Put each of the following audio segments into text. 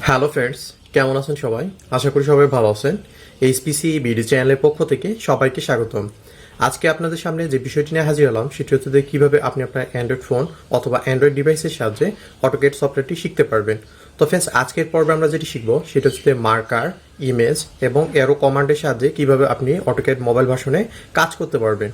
Hello friends, কেমন আছেন সবাই? আশা করি সবাই ভালো আছেন। HPCBD চ্যানেলের পক্ষ থেকে সবাইকে স্বাগতম। আজকে আপনাদের সামনে যে বিষয়টি নিয়ে হাজির হলাম সেটি হচ্ছে যে কীভাবে আপনি আপনার অ্যান্ড্রয়েড ফোন অথবা অ্যান্ড্রয়েড ডিভাইসের সাহায্যে অটোক্যাড সফটওয়্যারটি শিখতে পারবেন। তো ফ্রেন্ডস, আজকের পর্বে আমরা যেটি শিখব সেটা হচ্ছে মার্কার, ইমেজ এবং অ্যারো কমান্ডের সাহায্যে কীভাবে আপনি অটোক্যাড মোবাইল ভার্সনে কাজ করতে পারবেন।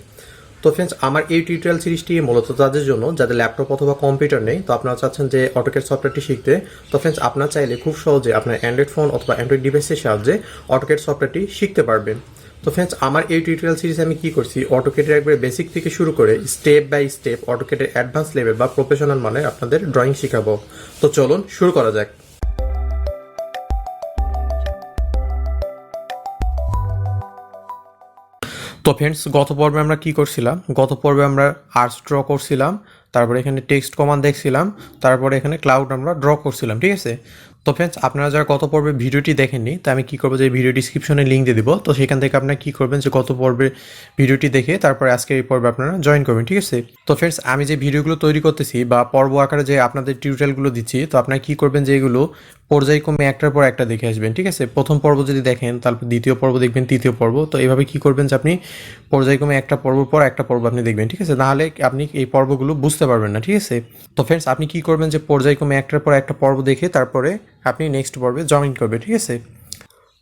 তো ফ্রেন্ডস, আমার এই টিউটোরিয়াল সিরিজটি মূলত তাদের জন্য যাদের ল্যাপটপ অথবা কম্পিউটার নেই, তো আপনারা চাচ্ছেন যে অটোক্যাড সফটওয়্যারটি শিখতে। তো ফ্রেন্ডস, আপনারা চাইলে খুব সহজে আপনার অ্যান্ড্রয়েড ফোন অথবা অ্যান্ড্রয়েড ডিভাইসের সাহায্যে অটোক্যাড সফটওয়্যারটি শিখতে পারবেন। তো ফ্রেন্ডস, আমার এই টিউটোরিয়াল সিরিজে আমি কী করছি, অটোক্যাডের একবারে বেসিক থেকে শুরু করে স্টেপ বাই স্টেপ অটোক্যাডের অ্যাডভান্স লেভেল বা প্রফেশনাল মানে আপনাদের ড্রয়িং শেখাবো। তো চলুন শুরু করা যাক। তো ফ্রেন্ডস, গত পর্বে আমরা কি করছিলাম? গত পর্বে আমরা আর্টস ড্র করছিলাম, তারপরে এখানে টেক্সট কমান্ড দেখছিলাম, তারপরে এখানে ক্লাউড আমরা ড্র করছিলাম, ঠিক আছে? তো ফ্রেন্ডস, আপনারা যারা গত পর্বে ভিডিওটি দেখেননি, তো আমি কী করবো যে ভিডিও ডিসক্রিপশনে লিঙ্ক দিয়ে দিব। তো সেখান থেকে আপনারা কী করবেন যে গত পর্বে ভিডিওটি দেখে তারপরে আজকের এই পর্বে আপনারা জয়েন করবেন, ঠিক আছে? তো ফ্রেন্ডস, আমি যে ভিডিওগুলো তৈরি করতেছি বা পর্ব আকারে যে আপনাদের টিউটোরিয়ালগুলো দিচ্ছি, তো আপনারা কী করবেন যে এগুলো পর্যায়ক্রমে একটার পর একটা দেখে আসবেন, ঠিক আছে? প্রথম পর্ব যদি দেখেন, তারপর দ্বিতীয় পর্ব দেখবেন, তৃতীয় পর্ব। তো এইভাবে কী করবেন যে আপনি পর্যায়ক্রমে একটা পর্বর পর একটা পর্ব আপনি দেখবেন, ঠিক আছে? নাহলে আপনি এই পর্বগুলো বুঝতে পারবেন না, ঠিক আছে? তো ফ্রেন্ডস, আপনি কী করবেন যে পর্যায়ক্রমে একটার পর একটা পর্ব দেখে তারপরে আপনি নেক্সট পর্বে জয়েন করবেন, ঠিক আছে?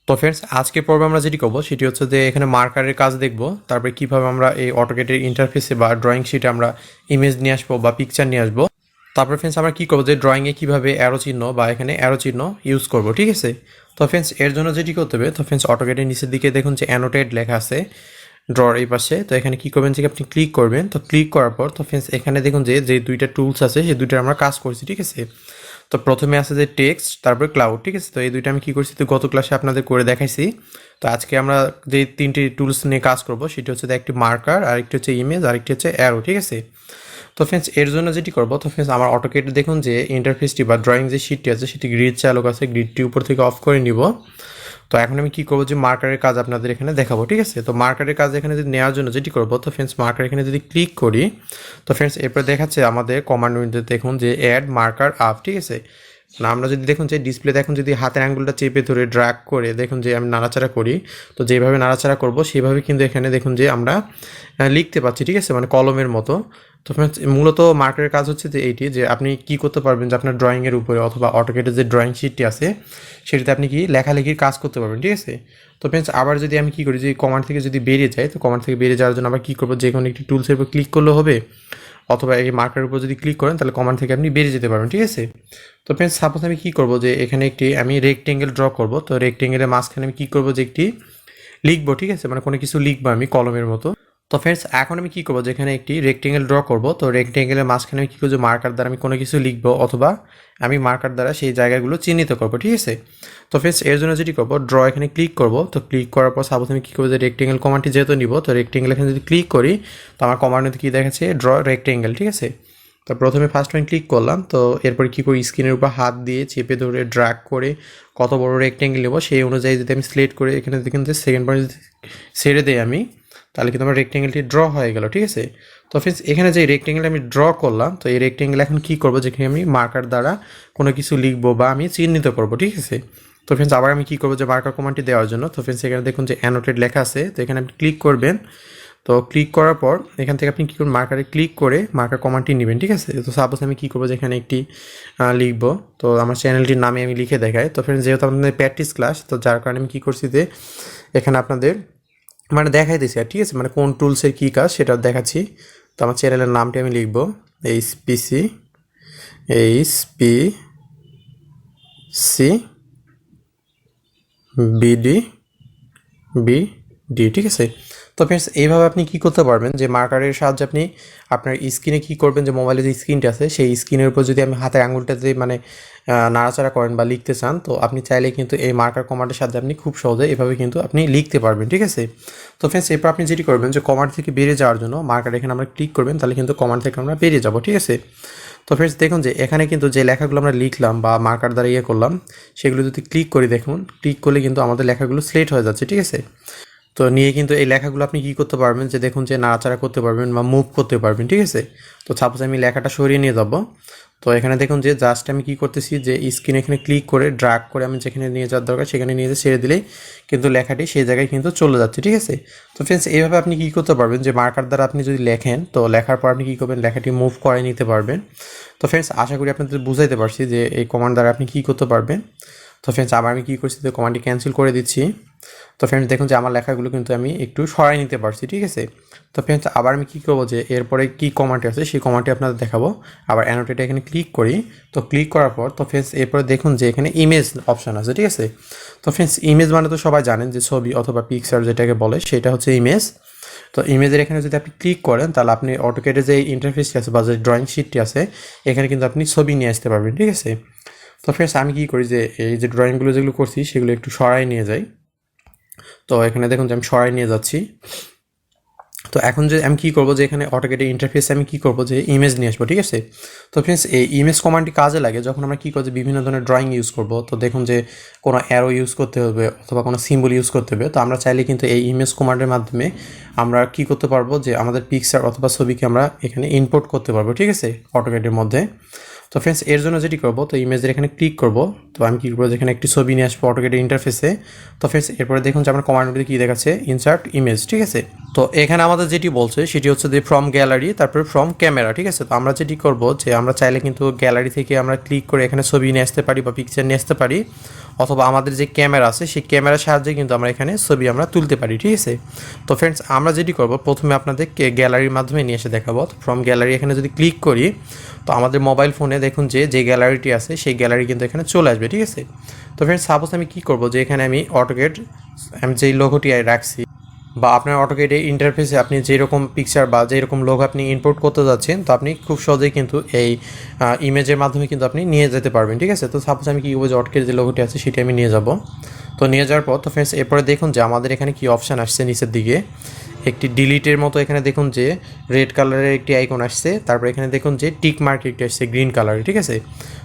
তো ফ্রেন্ডস, আজকের পর্বে আমরা যেটি করবো সেটি হচ্ছে যে এখানে মার্কারের কাজ দেখবো, তারপরে কীভাবে আমরা এই অটোক্যাডের ইন্টারফেসে বা ড্রয়িং শিটে আমরা ইমেজ নিয়ে আসবো বা পিকচার নিয়ে আসবো। তারপরে ফ্রেন্ডস, আমরা কী করবো যে ড্রয়িংয়ে কীভাবে অ্যারো চিহ্ন বা এখানে অ্যারো চিহ্ন ইউজ করবো, ঠিক আছে? তো ফ্রেন্ডস, এর জন্য যেটি করতে হবে, তো ফ্রেন্ডস অটোক্যাডের নিচের দিকে দেখুন যে অ্যানোটেড লেখা আছে ড্রর এই পাশে। তো এখানে কী করবেন যে আপনি ক্লিক করবেন। তো ক্লিক করার পর তো ফ্রেন্ডস এখানে দেখুন যে যে দুইটা টুলস আছে সেই দুইটার আমরা কাজ করছি, ঠিক আছে? তো প্রথমে আছে যে টেক্সট, তারপরে ক্লাউড, ঠিক আছে? তো এই দুইটা আমি কী করছি তো গত ক্লাসে আপনাদের করে দেখাইছি। তো আজকে আমরা যে তিনটি টুলস নিয়ে কাজ করব সেটি হচ্ছে একটি মার্কার, আরেকটি হচ্ছে ইমেজ, আরেকটি হচ্ছে অ্যারো, ঠিক আছে? তো ফ্রেন্ডস, এর জন্য যেটি করবো, তো ফ্রেন্ডস আমার অটোক্যাডে দেখুন যে ইন্টারফেসটি বা ড্রয়িং যে শিটটি আছে সেটি গ্রিড চালক আছে, গ্রিডটি উপর থেকে অফ করে নিব। তো এখন আমি কী করবো যে মার্কারের কাজ আপনাদের এখানে দেখাবো, ঠিক আছে? তো মার্কারের কাজ এখানে যদি নেওয়ার জন্য যেটি করবো, তো ফ্রেন্ডস মার্কার এখানে যদি ক্লিক করি, তো ফ্রেন্ডস এরপর দেখাচ্ছে আমাদের কমান্ড উইন্ডোতে দেখুন যে অ্যাড মার্কার আপ, ঠিক আছে? না, আমরা যদি দেখুন যে ডিসপ্লে দেখুন যদি হাতের আঙ্গুলটা চেপে ধরে ড্র্যাগ করে দেখুন যে আমি নাড়াচাড়া করি, তো যেভাবে নাড়াচাড়া করব সেভাবে কিন্তু এখানে দেখুন যে আমরা লিখতে পাচ্ছি, ঠিক আছে? মানে কলমের মতো। তো ফ্রেন্ডস, মূলত মার্কারের কাজ হচ্ছে যে এইটি যে আপনি কি করতে পারবেন যে আপনার ড্রয়িংয়ের উপরে অথবা অটোক্যাডের যে ড্রয়িং শিটটি আছে সেটিতে আপনি কি লেখালেখির কাজ করতে পারবেন, ঠিক আছে? তো ফ্রেন্ডস, আবার যদি আমি কী করি যে কমান্ড থেকে যদি বেরিয়ে যাই, তো কমান্ড থেকে বেরিয়ে যাওয়ার জন্য আবার কী করবো, যে কোনো একটি টুলসের উপর ক্লিক করলে হবে, অথবা এই মার্কারের উপর যদি ক্লিক করেন তাহলে কমান্ড থেকে আপনি বেরিয়ে যেতে পারবেন, ঠিক আছে? তো ফ্রেন্ডস, সাপোজ আমি কী করবো যে এখানে একটি আমি রেক্টেঙ্গেল ড্র করব। তো রেক্টেঙ্গেলের মাঝখানে আমি কী করবো যে একটি লিখবো, ঠিক আছে? মানে কোনো কিছু লিখবো আমি কলমের মতো। তো ফ্রেন্ডস, এখন আমি কী করবো, যেখানে একটি রেক্টেঙ্গেল ড্র করব। তো রেক্টেঙ্গেলের মাঝখানে আমি কী করবো, মার্কার দ্বারা আমি কোনো কিছু লিখবো অথবা আমি মার্কার দ্বারা সেই জায়গাগুলো চিহ্নিত করবো, ঠিক আছে? তো ফ্রেন্ডস, এর জন্য যেটি করবো, ড্র এখানে ক্লিক করব। তো ক্লিক করার পর সাপোজ আমি কী করবো যে রেক্টেঙ্গেল কমান্ডটি যেহেতু নিব, তো রেক্টেঙ্গেল এখানে যদি ক্লিক করি তো আমার কমান্ডে কী দেখাচ্ছে, ড্র রেক্টেঙ্গেল, ঠিক আছে? তো প্রথমে ফার্স্ট আমি ক্লিক করলাম। তো এরপরে কী করি, স্ক্রিনের উপর হাত দিয়ে চেপে ধরে ড্র্যাগ করে কত বড় রেক্টেঙ্গেল নেবো সেই অনুযায়ী যদি আমি সিলেক্ট করে এখানে দেখুন যে সেকেন্ড পয়েন্ট যদি ছেড়ে দিই আমি, তাহলে কিন্তু আমার রেক্টেঙ্গেলটি ড্র হয়ে গেল, ঠিক আছে? তো ফ্রেন্ডস, এখানে যে রেক্টেঙ্গেল আমি ড্র করলাম, তো এই রেক্টেঙ্গেল এখন কী করবো, যেখানে আমি মার্কার দ্বারা কোনো কিছু লিখবো বা আমি চিহ্নিত করবো, ঠিক আছে? তো ফ্রেন্ডস, আবার আমি কী করবো যে মার্কার কমান্ডটি দেওয়ার জন্য, তো ফ্রেন্ডস এখানে দেখুন যে অ্যানোটেড লেখা আছে, তো এখানে আপনি ক্লিক করবেন। তো ক্লিক করার পর এখান থেকে আপনি কী করবেন, মার্কারে ক্লিক করে মার্কার কমান্ডটি নেবেন, ঠিক আছে? তো সাপোজ আমি কী করবো যে এখানে একটি লিখবো। তো আমার চ্যানেলটির নামে আমি লিখে দেখাই। তো ফ্রেন্ডস, যেহেতু আপনাদের প্র্যাকটিস ক্লাস, তো যার কারণে আমি কী করছি যে এখানে আপনাদের মানে দেখাই দিচ্ছি আর, ঠিক আছে? মানে কোন টুলসের কী কাজ সেটা দেখাচ্ছি। তো আমার চ্যানেলের নামটি আমি লিখবো HPCBD, ঠিক আছে? তো ফ্রেন্ডস, এইভাবে আপনি কী করতে পারবেন যে মার্কারের সাহায্যে আপনি আপনার স্ক্রিনে কী করবেন, যে মোবাইলের যে স্ক্রিনটা আছে সেই স্ক্রিনের উপর যদি আমি হাতের আঙুলটাতে মানে নাড়াচাড়া করেন বা লিখতে চান, তো আপনি চাইলে কিন্তু এই মার্কার কমান্ডের সাহায্যে আপনি খুব সহজে এভাবে কিন্তু আপনি লিখতে পারবেন, ঠিক আছে? তো ফ্রেন্ডস, এরপর আপনি যেটি করবেন যে কমান্ড থেকে বেরিয়ে যাওয়ার জন্য মার্কার এখানে আমরা ক্লিক করবেন, তাহলে কিন্তু কমান্ড থেকে আমরা বেরিয়ে যাব, ঠিক আছে? তো ফ্রেন্ডস, দেখুন যে এখানে কিন্তু যে লেখাগুলো আমরা লিখলাম বা মার্কার দ্বারা ইয়ে করলাম সেগুলো যদি ক্লিক করি, দেখুন ক্লিক করলে কিন্তু আমাদের লেখাগুলো স্লেট হয়ে যাচ্ছে, ঠিক আছে? তো নিয়ে কিন্তু এই লেখাগুলো আপনি কী করতে পারবেন যে দেখুন যে নাড়াচাড়া করতে পারবেন বা মুভ করতে পারবেন, ঠিক আছে? তো সাপোজ আমি লেখাটা সরিয়ে নিয়ে যাব। তো এখানে দেখুন যে জাস্ট আমি কি করতেছি যে স্ক্রিন এখানে ক্লিক করে ড্র্যাগ করে আমি যেখানে নিয়ে যাওয়ার দরকার সেখানে নিয়ে যেয়ে ছেড়ে দিলেই কিন্তু লেখাটি সেই জায়গায় কিন্তু চলে যাচ্ছে, ঠিক আছে। তো ফ্রেন্ডস এইভাবে আপনি কী করতে পারবেন যে মার্কার দ্বারা আপনি যদি লেখেন তো লেখার পর আপনি কী করবেন লেখাটি মুভ করে নিতে পারবেন। তো ফ্রেন্ডস আশা করি আপনাদের বুঝাইতে পারছি যে এই কমান্ড দ্বারা আপনি কী করতে পারবেন। তো ফ্রেন্ডস আবার আমি কী করছি যে কমান্ডটি ক্যান্সেল করে দিচ্ছি। তো ফ্রেন্ডস দেখুন যে আমার লেখাগুলো কিন্তু আমি একটু সরাই নিতে পারছি, ঠিক আছে। তো ফ্রেন্ডস আবার আমি কী করবো যে এরপরে কী কমান্ডটি আছে সেই কমান্ডটি আপনাদের দেখাবো। আবার অ্যানোটেটে এখানে ক্লিক করি। তো ক্লিক করার পর তো ফ্রেন্ডস এরপরে দেখুন যে এখানে ইমেজ অপশান আছে, ঠিক আছে। তো ফ্রেন্ডস ইমেজ মানে তো সবাই জানেন যে ছবি অথবা পিকচার যেটাকে বলে সেটা হচ্ছে ইমেজ। তো ইমেজের এখানে যদি আপনি ক্লিক করেন তাহলে আপনি অটোক্যাডে যে ইন্টারফেসটি আছে বা যে ড্রয়িং শিটটি আছে এখানে কিন্তু আপনি ছবি নিয়ে আসতে পারবেন, ঠিক আছে। তো ফ্রেন্ডস আমি কী করি যে এই যে ড্রয়িংগুলো যেগুলো করছি সেগুলো একটু সরাই নিয়ে যাই। তো এখানে দেখুন যে আমি সরাই নিয়ে যাচ্ছি। তো এখন যে আমি কী করবো যে এখানে অটোক্যাডের ইন্টারফেসে আমি কী করবো যে ইমেজ নিয়ে আসবো, ঠিক আছে। তো ফ্রেন্ডস এই ইমেজ কমান্ডটি কাজে লাগে যখন আমরা কী করবো বিভিন্ন ধরনের ড্রয়িং ইউজ করবো। তো দেখুন যে কোনো অ্যারো ইউজ করতে হবে অথবা কোনো সিম্বল ইউজ করতে হবে। তো আমরা চাইলে কিন্তু এই ইমেজ কমান্ডের মাধ্যমে আমরা কী করতে পারবো যে আমাদের পিকচার অথবা ছবিকে আমরা এখানে ইম্পোর্ট করতে পারবো, ঠিক আছে, অটোক্যাডের মধ্যে। তো ফ্রেন্ডস এর জন্য যেটি করবো তো ইমেজের এখানে ক্লিক করবো। তো আমি কী করবো যেখানে একটি ছবি নিয়ে আসবো অটোক্যাডের ইন্টারফেসে। তো ফ্রেন্ডস এরপরে দেখুন যে আমার কমান্ডটিতে কী দেখাচ্ছে ইনসার্ট ইমেজ, ঠিক আছে। তো এখানে আমাদের যেটি বলছে সেটি হচ্ছে যে ফ্রম গ্যালারি তারপরে ফ্রম ক্যামেরা, ঠিক আছে। তো আমরা যেটি করবো যে আমরা চাইলে কিন্তু গ্যালারি থেকে আমরা ক্লিক করে এখানে ছবি নিয়ে আসতে পারি বা পিকচার নিয়ে আসতে পারি, অথবা আমাদের যে ক্যামেরা আছে সেই ক্যামেরার সাহায্যে কিন্তু আমরা এখানে ছবি আমরা তুলতে পারি, ঠিক আছে। তো ফ্রেন্ডস আমরা যেটি করবো প্রথমে আপনাদেরকে গ্যালারির মাধ্যমে নিয়ে এসে দেখাবো। তো ফ্রম গ্যালারি এখানে যদি ক্লিক করি তো আমাদের মোবাইল ফোনে দেখুন যে গ্যালারিটি আছে সেই গ্যালারি কিন্তু এখানে চলে আসবে, ঠিক আছে। তো ফ্রেন্ডস সাপোজ আমি কী করবো যে এখানে আমি অটোক্যাড আমি যেই লোগোটি রাখছি বা আপনার অটোক্যাডে ইন্টারফেসে আপনি যেরকম পিকচার বা যেরকম লোগো আপনি ইম্পোর্ট করতে যাচ্ছেন তো আপনি খুব সহজেই কিন্তু এই ইমেজের মাধ্যমে কিন্তু আপনি নিয়ে যেতে পারবেন, ঠিক আছে। তো সাপোজ আমি কী করবো যে অটোক্যাডে যে লোগোটি আছে সেটি আমি নিয়ে যাব। তো নিয়ে যাওয়ার পর তো ফ্রেন্ডস এরপরে দেখুন যে আমাদের এখানে কি অপশান আসছে নিচের দিকে একটি ডিলিটের মতো এখানে দেখুন যে রেড কালারের একটি আইকন আসছে। তারপর এখানে দেখুন যে টিক মার্ক একটি আসছে গ্রিন কালারের, ঠিক আছে।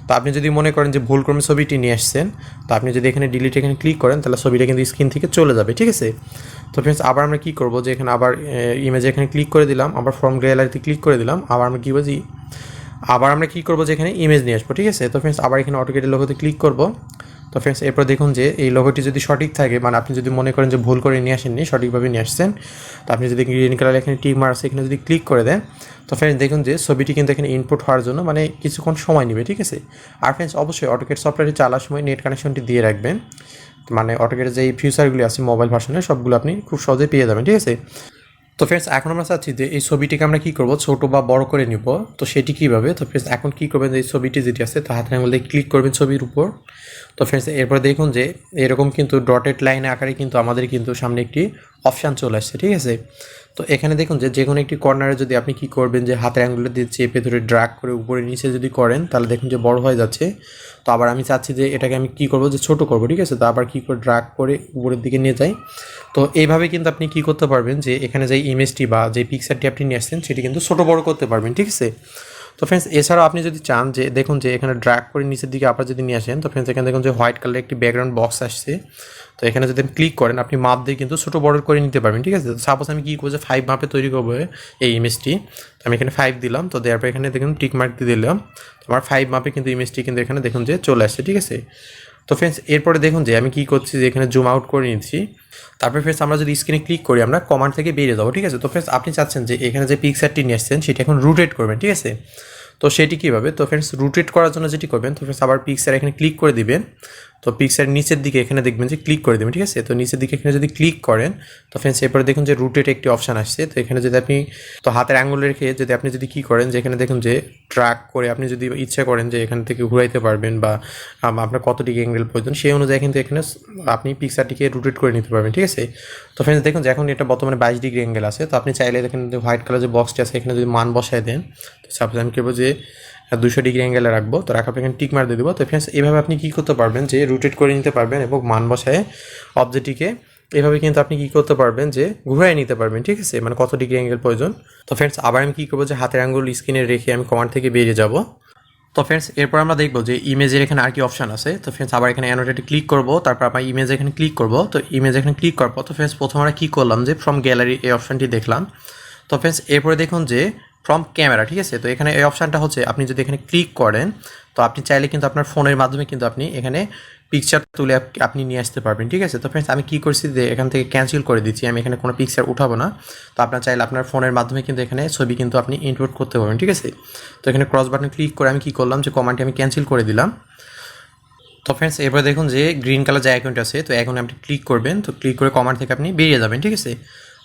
তো আপনি যদি মনে করেন যে ভুলক্রমে ছবিটি নিয়ে আসছেন তো আপনি যদি এখানে ডিলিট এখানে ক্লিক করেন তাহলে ছবিটা কিন্তু স্ক্রিন থেকে চলে যাবে, ঠিক আছে। তো ফ্রেন্ডস আবার আমরা কী করবো যে এখানে আবার ইমেজে এখানে ক্লিক করে দিলাম, আবার ফ্রম গ্যালারিতে ক্লিক করে দিলাম, আবার আমরা কী বুঝি আবার আমরা কী করবো যে এখানে ইমেজ নিয়ে আসবো, ঠিক আছে। তো ফ্রেন্ডস আবার এখানে অটোক্যাডের লোগোতে ক্লিক করবো। তো ফ্রেন্ডস এরপর দেখুন যে এই লোগোটি যদি সঠিক থাকে মানে আপনি যদি মনে করেন যে ভুল করে নিয়ে আসেননি সঠিকভাবে নিয়ে আসছেন তো আপনি যদি গ্রিন কালার এখানে টিক মার্ক আছে এখানে যদি ক্লিক করে দেন তো ফ্রেন্ডস দেখুন যে ছবিটি কিন্তু এখানে ইনপুট হওয়ার জন্য মানে কিছুক্ষণ সময় নেবে, ঠিক আছে। আর ফ্রেন্ডস অবশ্যই অটোক্যাড সফটওয়্যারটি চালার সময় নেট কানেকশনটি দিয়ে রাখবেন, মানে অটোক্যাডের যেই ফিচারগুলি আছে মোবাইল ভার্সনে সবগুলো আপনি খুব সহজেই পেয়ে যাবেন, ঠিক আছে। তো ফ্রেন্ডস এখন আমরা চাচ্ছি যে এই ছবিটিকে আমরা কী করবো ছোটো বা বড় করে নিব। তো সেটি কীভাবে তো ফ্রেন্ডস এখন কী করবেন যে এই ছবিটি যেটি আছে তো হাতের আঙুল দিয়ে ক্লিক করবেন ছবির উপর। তো ফ্রেন্ডস এরপরে দেখুন যে এরকম কিন্তু ডটেড লাইন আকারে কিন্তু আমাদের কিন্তু সামনে একটি অপশান চলে আসছে, ঠিক আছে। তো এখানে দেখুন যে কোনো একটি কর্নারে যদি আপনি কী করবেন যে হাতের আঙুলে দিয়ে চেপে ধরে ড্র্যাগ করে উপরে নিচে যদি করেন তাহলে দেখুন যে বড় হয়ে যাচ্ছে। তো আবার আমি চাচ্ছি যে এটাকে আমি কী করবো যে ছোটো করবো, ঠিক আছে। তো আবার কী করে ড্র্যাগ করে উপরের দিকে নিয়ে যাই। তো এইভাবে কিন্তু আপনি কী করতে পারবেন যে এখানে যে ইমেজটি বা যে পিকচারটি আপনি নিয়ে আসছেন সেটি কিন্তু ছোটো বড় করতে পারবেন, ঠিক আছে। তো ফ্রেন্ডস এছাড়াও আপনি যদি চান যে দেখুন যে এখানে ড্র্যাগ করে নিচের দিকে আবার যদি নিয়ে আসেন তো ফ্রেন্ডস এখানে দেখুন যে হোয়াইট কালারের একটি ব্যাকগ্রাউন্ড বক্স আসছে। তো এখানে যদি ক্লিক করেন আপনি মাপ দিয়ে কিন্তু ছোটো বড় করে নিতে পারবেন, ঠিক আছে। তো সাপোজ আমি কী করবো যে 5 মাপে তৈরি করবো এই ইমেজটি। তো আমি এখানে 5 দিলাম, তো দেওয়ার পর এখানে দেখুন টিক মার্ক দিয়ে দিলাম। আমার 5 মাপে কিন্তু ইমেজটি কিন্তু এখানে দেখুন যে চলে আসছে, ঠিক আছে। তো ফ্রেন্ডস এরপরে দেখুন যে আমি কী করছি যে এখানে জুম আউট করে নিচ্ছি। তারপরে ফ্রেন্ডস আমরা যদি স্ক্রিনে ক্লিক করি আমরা কমান্ড থেকে বেরিয়ে যাবো, ঠিক আছে। তো ফ্রেন্ডস আপনি চাচ্ছেন যে এখানে যে পিকচারটি নিয়ে আসছেন সেটা এখন রোটেট করবেন, ঠিক আছে। তো সেটি কীভাবে তো ফ্রেন্ডস রোটেট করার জন্য যেটি করবেন তো ফ্রেন্ডস আবার পিকচার এখানে ক্লিক করে দিবেন। তো পিকচার নিচের দিকে এখানে দেখবেন যে ক্লিক করে দেবেন, ঠিক আছে। তো নিচের দিকে এখানে যদি ক্লিক করেন তো ফ্রেন্ডস এরপরে দেখুন যে রোটেট একটি অপশান আসছে। তো এখানে যদি আপনি তো হাতের আঙুল রেখে যদি আপনি যদি কী করেন যে এখানে দেখুন যে ট্র্যাক করে আপনি যদি ইচ্ছা করেন যে এখান থেকে ঘুরাইতে পারবেন বা আপনার কত ডিগ্রি অ্যাঙ্গেল প্রয়োজন সেই অনুযায়ী কিন্তু এখানে আপনি পিকচারটিকে রোটেট করে নিতে পারবেন, ঠিক আছে। তো ফ্রেন্ডস দেখুন যে এখন এটা বর্তমানে 22 ডিগ্রি অ্যাঙ্গেল আছে। তো আপনি চাইলে এখানে হোয়াইট কালার যে বক্সটি আছে এখানে যদি মান বসায় দেন তো সাপোজ আমি কেবল যে 200 ডিগ্রি অ্যাঙ্গেলে রাখবো। তো রাখার পর এখানে টিক মার দিয়ে দেবো। তো ফ্রেন্ডস এভাবে আপনি কী করতে পারবেন যে রোটেট করে নিতে পারবেন এবং মান বসায় অবজেক্টটিকে এভাবে কিন্তু আপনি কী করতে পারবেন যে ঘুরাই নিতে পারবেন, ঠিক আছে, মানে কত ডিগ্রি অ্যাঙ্গেল প্রয়োজন। তো ফ্রেন্ডস আবার আমি কী করবো যে হাতের আঙ্গুল স্ক্রিনে রেখে আমি কমান্ড থেকে বেরিয়ে যাব। তো ফ্রেন্ডস এরপর আমরা দেখবো যে ইমেজের এখানে আর কি অপশান আছে। তো ফ্রেন্ডস আবার এখানে অ্যানোটেটে ক্লিক করবো, তারপর আমরা ইমেজ এখানে ক্লিক করবো। তো ইমেজ এখানে ক্লিক করার পর তো ফ্রেন্ডস প্রথমে আমরা কী করলাম যে ফ্রম গ্যালারি এই অপশানটি দেখলাম। তো ফ্রেন্ডস এরপরে দেখুন যে ফ্রম ক্যামেরা, ঠিক আছে। তো এখানে এই অপশানটা হচ্ছে আপনি যদি এখানে ক্লিক করেন তো আপনি চাইলে কিন্তু আপনার ফোনের মাধ্যমে কিন্তু আপনি এখানে পিকচার তুলে আপনি নিয়ে আসতে পারবেন, ঠিক আছে। তো ফ্রেন্ডস আমি কী করছি যে এখান থেকে ক্যান্সেল করে দিচ্ছি, আমি এখানে কোনো পিকচার উঠাবো না। তো আপনার চাইলে আপনার ফোনের মাধ্যমে কিন্তু এখানে ছবি কিন্তু আপনি ইনপুট করতে পারবেন, ঠিক আছে। তো এখানে ক্রস বাটন ক্লিক করে আমি কী করলাম যে কমান্ডটি আমি ক্যান্সেল করে দিলাম। তো ফ্রেন্ডস এবার দেখুন যে গ্রিন কালার যে আইকনটা আছে, তো এখন আপনি ক্লিক করবেন, তো ক্লিক করে কমান্ড থেকে আপনি বেরিয়ে যাবেন, ঠিক আছে।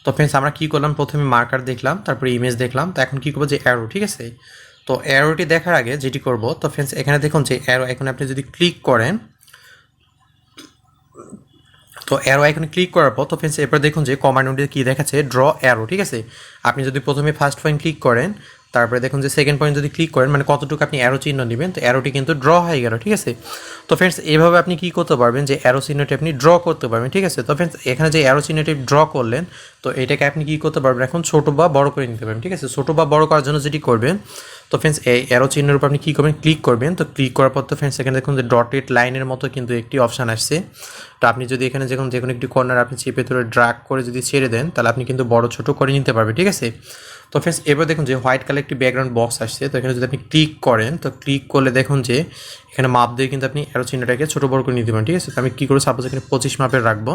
তো ফ্রেন্ডস আমরা কী করলাম, প্রথমে মার্কার দেখলাম, তারপরে ইমেজ দেখলাম, তো এখন কী করবো যে অ্যারো, ঠিক আছে। তো অ্যারোটি দেখার আগে যেটি করব, তো ফ্রেন্ডস এখানে দেখুন যে অ্যারো আইকনে আপনি যদি ক্লিক করেন, তো অ্যারো আইকনে ক্লিক করার পর তো ফ্রেন্ডস এরপর দেখুন যে কমান্ড উইন্ডোতে কী দেখাচ্ছে, ড্র অ্যারো, ঠিক আছে। আপনি যদি প্রথমে ফার্স্ট পয়েন্ট ক্লিক করেন, তারপরে দেখুন যে সেকেন্ড পয়েন্ট যদি ক্লিক করেন, মানে কতটুকু আপনি অ্যারো চিহ্ন নেবেন, তো অ্যারোটি কিন্তু ড্র হয়ে গেল, ঠিক আছে। তো ফ্রেন্ডস এইভাবে আপনি কী করতে পারবেন যে অ্যারো চিহ্নটি আপনি ড্র করতে পারবেন, ঠিক আছে। তো ফ্রেন্ডস এখানে যে অ্যারো চিহ্নটি ড্র করলেন, তো এটাকে আপনি কী করতে পারবেন, এখন ছোটো বা বড় করে নিতে পারবেন, ঠিক আছে। ছোটো বা বড় করার জন্য যেটি করবেন, তো ফ্রেন্ডস এই অ্যারো চিহ্নের উপর আপনি কী করবেন, ক্লিক করবেন। তো ক্লিক করার পর তো ফ্রেন্ডস এখানে দেখুন যে ডটেড লাইনের মতো কিন্তু একটি অপশান আসছে। তো আপনি যদি এখানে যে কোনো একটি কর্নার আপনি চেপে ধরে ড্র্যাগ করে যদি ছেড়ে দেন, তাহলে আপনি কিন্তু বড় ছোটো করে নিতে পারবেন, ঠিক আছে। তো ফ্রেন্ডস এবার দেখুন যে হোয়াইট কালার একটি ব্যাকগ্রাউন্ড বক্স আসছে, তো এখানে যদি আপনি ক্লিক করেন, তো ক্লিক করলে দেখুন যে এখানে মাপ দিয়ে কিন্তু আপনি অ্যারো চিহ্নটাকে ছোটো বড় করে নিতে পারেন, ঠিক আছে। তো আমি কী করে সাপোজ এখানে 25 মাপের রাখবো,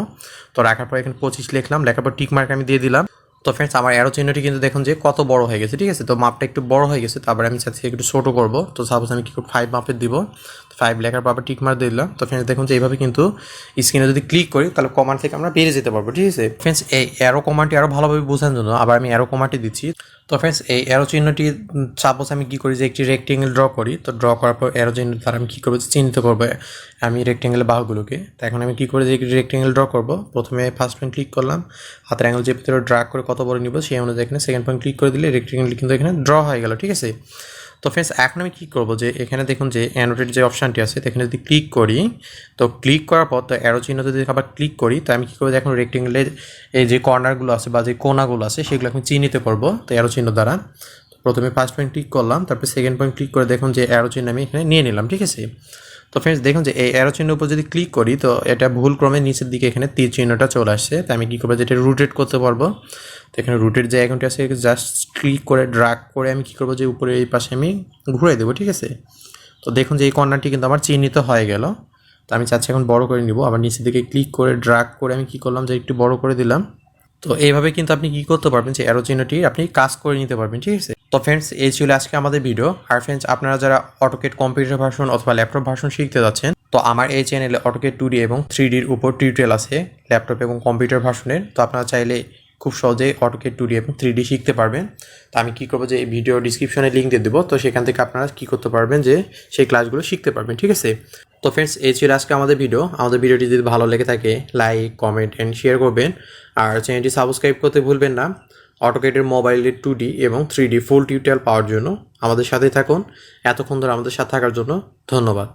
তো রাখার পর এখানে 25 লিখলাম, লেখার পর টিক মার্ক আমি দিয়ে দিলাম। তো ফ্রেন্ডস আমার অ্যারো চিহ্নটি কিন্তু দেখুন যে কত বড় হয়ে গেছে, ঠিক আছে। তো মাপটা একটু বড় হয়ে গেছে, তারপর আমি চাচ্ছি একটু ছোটো করবো। তো সাপোজ আমি কী করবো, 5 মাপের দিব, 5 লেখার পর আবার টিক মার্ক দিয়ে দিলাম। তো ফ্রেন্ডস দেখুন যে এইভাবে কিন্তু স্ক্রিনে যদি ক্লিক করি তাহলে কমান্ড থেকে আমরা বেরিয়ে যেতে পারবো, ঠিক আছে। ফ্রেন্ডস এই অ্যারো কমান্ডটি আরও ভালোভাবে বোঝানোর জন্য আবার আমি অ্যারো কমান্ডটি দিচ্ছি। তো ফ্রেন্ডস এই অ্যারো চিহ্নটি সাপোজ আমি কী করি যে একটি রেক্টেঙ্গেল ড্র করি, তো ড্র করার পর অ্যারো চিহ্ন তার আমি কী করবো, চিহ্নিত করবো আমি রেক্টেঙ্গেলের বাহুগুলোকে। তো এখন আমি কী করি যে একটি রেক্টেঙ্গেল ড্র করবো, প্রথমে ফার্স্ট পয়েন্ট ক্লিক করলাম, হাতের অ্যাঙ্গেল যে ভিতরে ড্র্যাগ করে কত বড় নিব সেই অনুযায়ী এখানে সেকেন্ড পয়েন্ট ক্লিক করে দিলে রেক্টেঙ্গেল কিন্তু এখানে ড্র হয়ে গেল, ঠিক আছে। তো ফ্রেন্ডস এখন আমি কী করবো যে এখানে দেখুন যে অ্যানোটেড যে অপশানটি আছে, এখানে যদি ক্লিক করি, তো ক্লিক করার পর তো অ্যারো চিহ্ন যদি আবার ক্লিক করি, তো আমি কী করবো যে এখন রেক্টেঙ্গেলের এই যে কর্নারগুলো আছে বা যে কোনাগুলো আছে সেগুলো আমি চিহ্নিত করবো তো অ্যারো চিহ্ন দ্বারা। প্রথমে ফার্স্ট পয়েন্ট ক্লিক করলাম, তারপরে সেকেন্ড পয়েন্ট ক্লিক করে দেখুন যে অ্যারো চিহ্ন আমি এখানে নিয়ে নিলাম, ঠিক আছে। তো ফ্রেন্ডস দেখুন যে এই অ্যারো চিহ্নের উপর যদি ক্লিক করি, তো এটা ভুল ক্রমে নিচের দিকে এখানে তীর চিহ্নটা চলে আসছে। তো আমি কী করবো, যেটা রোটেট করতে পারবো, তো এখানে রুটের যে আইকনটি আছে জাস্ট ক্লিক করে ড্র্যাগ করে আমি কী করবো যে উপরে এই পাশে আমি ঘুরে দেবো, ঠিক আছে। তো দেখুন যে এই কর্নারটি কিন্তু আমার চিহ্নিত হয়ে গেল। তো আমি চাচ্ছি এখন বড় করে নিব, আবার নিচের দিকে ক্লিক করে ড্র্যাগ করে আমি কী করলাম যে একটু বড় করে দিলাম। তো এইভাবে কিন্তু আপনি কী করতে পারবেন যে অ্যারো চিহ্নটি আপনি কাজ করে নিতে পারবেন, ঠিক আছে। তো ফ্রেন্ডস এই ছিল আজকে আমাদের ভিডিও। আর ফ্রেন্ডস আপনারা যারা অটোকেড কম্পিউটার ভার্সন অথবা ল্যাপটপ ভার্সন শিখতে যাচ্ছেন, তো আমার এই চ্যানেলে অটোকেড 2D এবং 3Dর উপর টিউটোরিয়াল আছে ল্যাপটপ এবং কম্পিউটার ভার্সনের। তো আপনারা চাইলে খুব সহজেই অটোকেড 2D এবং 3D শিখতে পারবেন। তো আমি কী করবো যে এই ভিডিও ডিসক্রিপশনে লিঙ্ক দিয়ে দেবো, তো সেখান থেকে আপনারা কী করতে পারবেন যে সেই ক্লাসগুলো শিখতে পারবেন, ঠিক আছে। তো ফ্রেন্ডস এই ছিল আজকে আমাদের ভিডিও। আমাদের ভিডিওটি যদি ভালো লেগে থাকে লাইক কমেন্ট অ্যান্ড শেয়ার করবেন, আর চ্যানেলটি সাবস্ক্রাইব করতে ভুলবেন না। অটোকেডের মোবাইলের 2D এবং 3D ফুল টিউটোরিয়াল পাওয়ার জন্য আমাদের সাথেই থাকুন। এতক্ষণ ধরে আমাদের সাথে থাকার জন্য ধন্যবাদ।